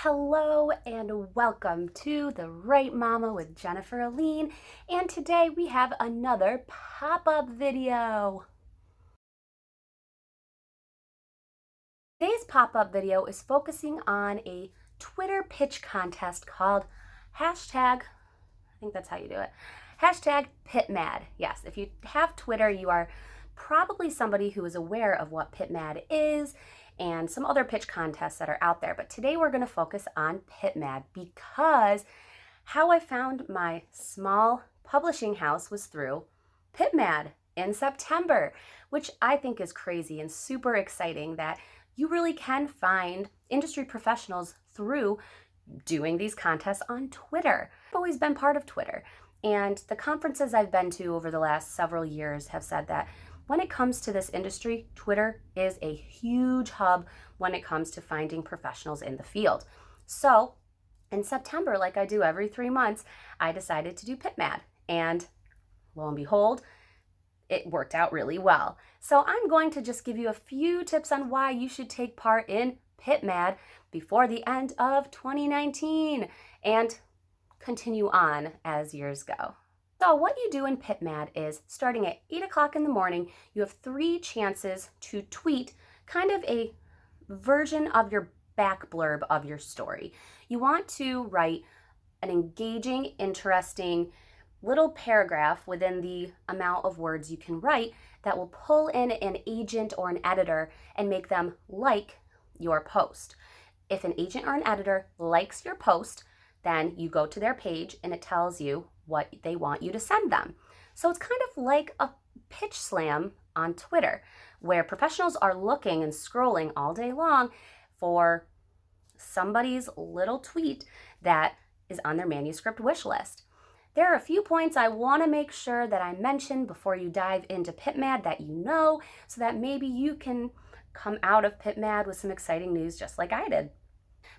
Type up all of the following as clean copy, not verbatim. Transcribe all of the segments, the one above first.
Hello and welcome to The Right Mama with Jennifer Aline, and today we have another pop-up video. Today's pop-up video is focusing on a Twitter pitch contest called hashtag, I think that's how you do it, hashtag PitMad. Yes, if you have Twitter, you are probably somebody who is aware of what PitMad is and some other pitch contests that are out there. But today we're going to focus on PitMad because how I found my small publishing house was through PitMad in September, which I think is crazy and super exciting that you really can find industry professionals through doing these contests on Twitter. I've always been part of Twitter, and the conferences I've been to over the last several years have said that when it comes to this industry, Twitter is a huge hub when it comes to finding professionals in the field. So in September, like I do every 3 months, I decided to do PitMad, and lo and behold, it worked out really well. So I'm going to just give you a few tips on why you should take part in PitMad before the end of 2019 and continue on as years go. So what you do in PitMad is starting at 8 o'clock in the morning, you have 3 chances to tweet kind of a version of your back blurb of your story. You want to write an engaging, interesting little paragraph within the amount of words you can write that will pull in an agent or an editor and make them like your post. If an agent or an editor likes your post, then you go to their page and it tells you what they want you to send them. So it's kind of like a pitch slam on Twitter, where professionals are looking and scrolling all day long for somebody's little tweet that is on their manuscript wish list. There are a few points I want to make sure that I mention before you dive into PitMad that you know, so that maybe you can come out of PitMad with some exciting news just like I did.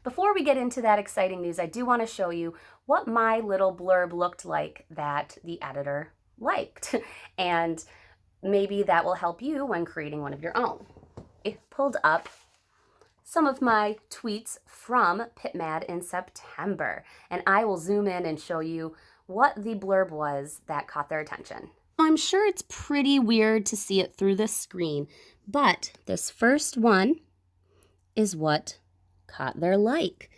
Before we get into that exciting news, I do want to show you what my little blurb looked like that the editor liked, and maybe that will help you when creating one of your own. I pulled up some of my tweets from PitMad in September, and I will zoom in and show you what the blurb was that caught their attention. I'm sure it's pretty weird to see it through this screen, but this first one is what caught their like.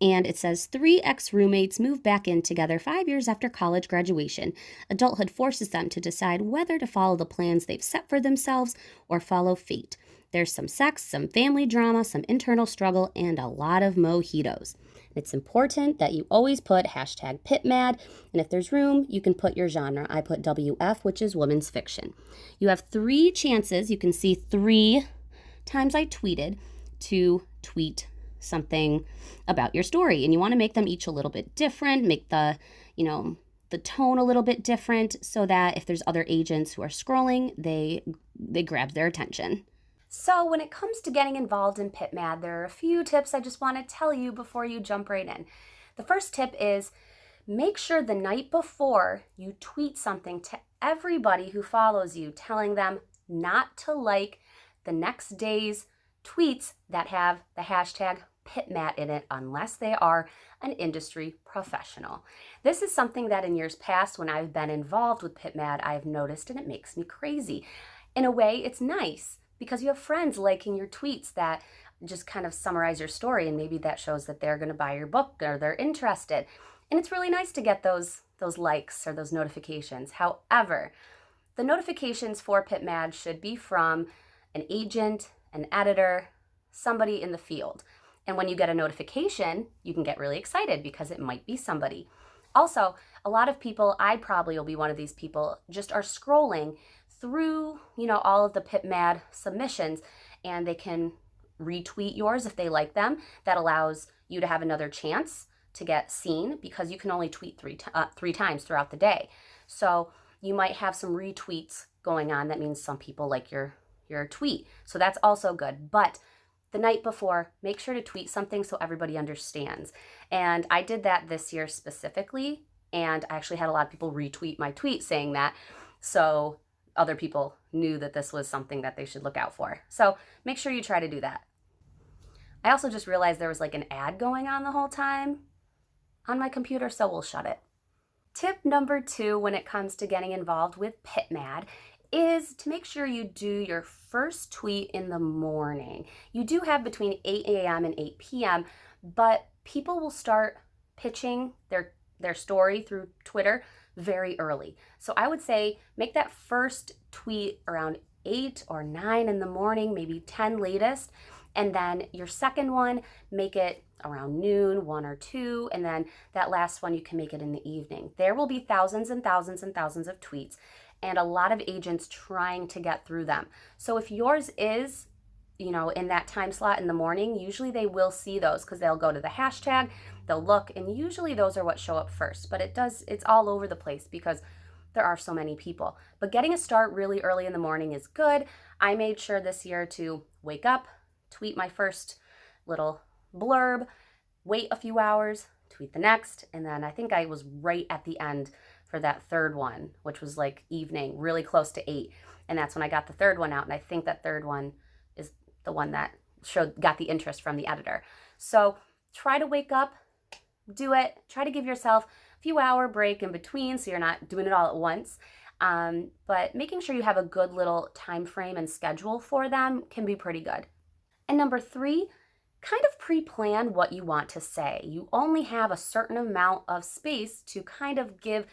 And it says, 3 ex-roommates move back in together 5 years after college graduation. Adulthood forces them to decide whether to follow the plans they've set for themselves or follow fate. There's some sex, some family drama, some internal struggle, and a lot of mojitos. It's important that you always put hashtag PitMad, and if there's room, you can put your genre. I put WF, which is women's fiction. You have 3 chances. You can see 3 times I tweeted to tweet something about your story, and you want to make them each a little bit different, make the tone a little bit different, so that if there's other agents who are scrolling, they grab their attention. So when it comes to getting involved in PitMad, there are a few tips I just want to tell you before you jump right in. The first tip is make sure the night before you tweet something to everybody who follows you, telling them not to like the next day's tweets that have the hashtag PitMad in it unless they are an industry professional. This is something that in years past when I've been involved with PitMad, I've noticed, and it makes me crazy. In a way, it's nice because you have friends liking your tweets that just kind of summarize your story, and maybe that shows that they're going to buy your book or they're interested. And it's really nice to get those likes or those notifications. However, the notifications for PitMad should be from an agent, an editor, somebody in the field. And when you get a notification, you can get really excited because it might be somebody. Also, a lot of people, I probably will be one of these people, just are scrolling through, all of the PitMad submissions, and they can retweet yours if they like them. That allows you to have another chance to get seen because you can only tweet 3 times throughout the day. So you might have some retweets going on. That means some people like your tweet. So that's also good. But the night before, make sure to tweet something so everybody understands. And I did that this year specifically, and I actually had a lot of people retweet my tweet saying that, so other people knew that this was something that they should look out for. So make sure you try to do that. I also just realized there was like an ad going on the whole time on my computer, so we'll shut it. Tip number 2 when it comes to getting involved with PitMad is to make sure you do your first tweet in the morning. You do have between 8 a.m. and 8 p.m., but people will start pitching their story through Twitter very early. So I would say make that first tweet around 8 or 9 in the morning, maybe 10 latest. And then your second one, make it around noon, 1 or 2. And then that last one, you can make it in the evening. There will be thousands and thousands and thousands of tweets and a lot of agents trying to get through them. So if yours is, in that time slot in the morning, usually they will see those because they'll go to the hashtag, they'll look, and usually those are what show up first. But it's all over the place because there are so many people. But getting a start really early in the morning is good. I made sure this year to wake up, tweet my first little blurb, wait a few hours, tweet the next, and then I think I was right at the end for that third one, which was like evening, really close to 8. And that's when I got the third one out, and I think that third one is the one that got the interest from the editor. So try to wake up, do it, try to give yourself a few hour break in between so you're not doing it all at once. But making sure you have a good little time frame and schedule for them can be pretty good. And number 3, kind of pre-plan what you want to say. You only have a certain amount of space to kind of give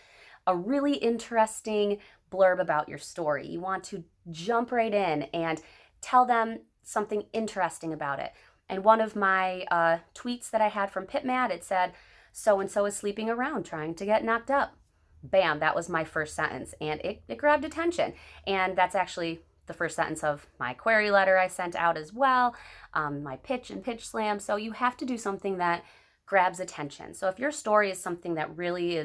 a really interesting blurb about your story. You want to jump right in and tell them something interesting about it. And one of my tweets that I had from PitMad, it said, "So-and-so is sleeping around trying to get knocked up." Bam, that was my first sentence, and it grabbed attention. And that's actually the first sentence of my query letter I sent out as well, my pitch and pitch slam. So you have to do something that grabs attention. So if your story is something that really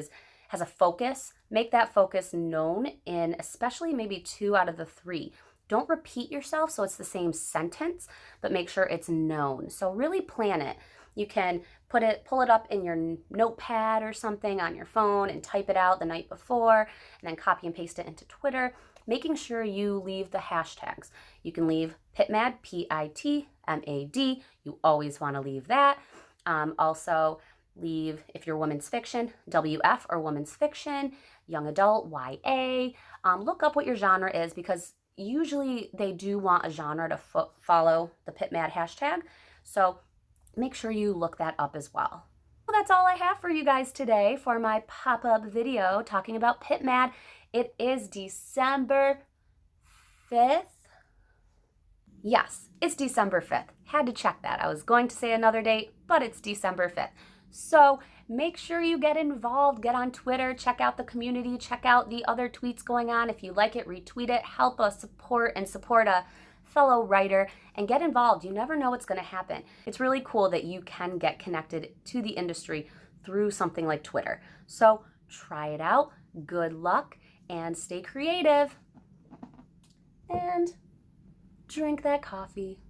has a focus, make that focus known in especially maybe 2 out of the 3. Don't repeat yourself so it's the same sentence, but make sure it's known. So really plan it. You can pull it up in your notepad or something on your phone and type it out the night before, and then copy and paste it into Twitter, making sure you leave the hashtags. You can leave PitMad, PITMAD. You always want to leave that. Also, leave, if you're women's fiction, WF or women's fiction, young adult, YA. Look up what your genre is because usually they do want a genre to follow the PitMad hashtag. So make sure you look that up as well. Well, that's all I have for you guys today for my pop-up video talking about PitMad. It is December 5th. Yes, it's December 5th. Had to check that. I was going to say another date, but it's December 5th. So make sure you get involved, get on Twitter, check out the community, check out the other tweets going on. If you like it, retweet it, help us support a fellow writer, and get involved. You never know what's going to happen. It's really cool that you can get connected to the industry through something like Twitter. So try it out. Good luck and stay creative. And drink that coffee.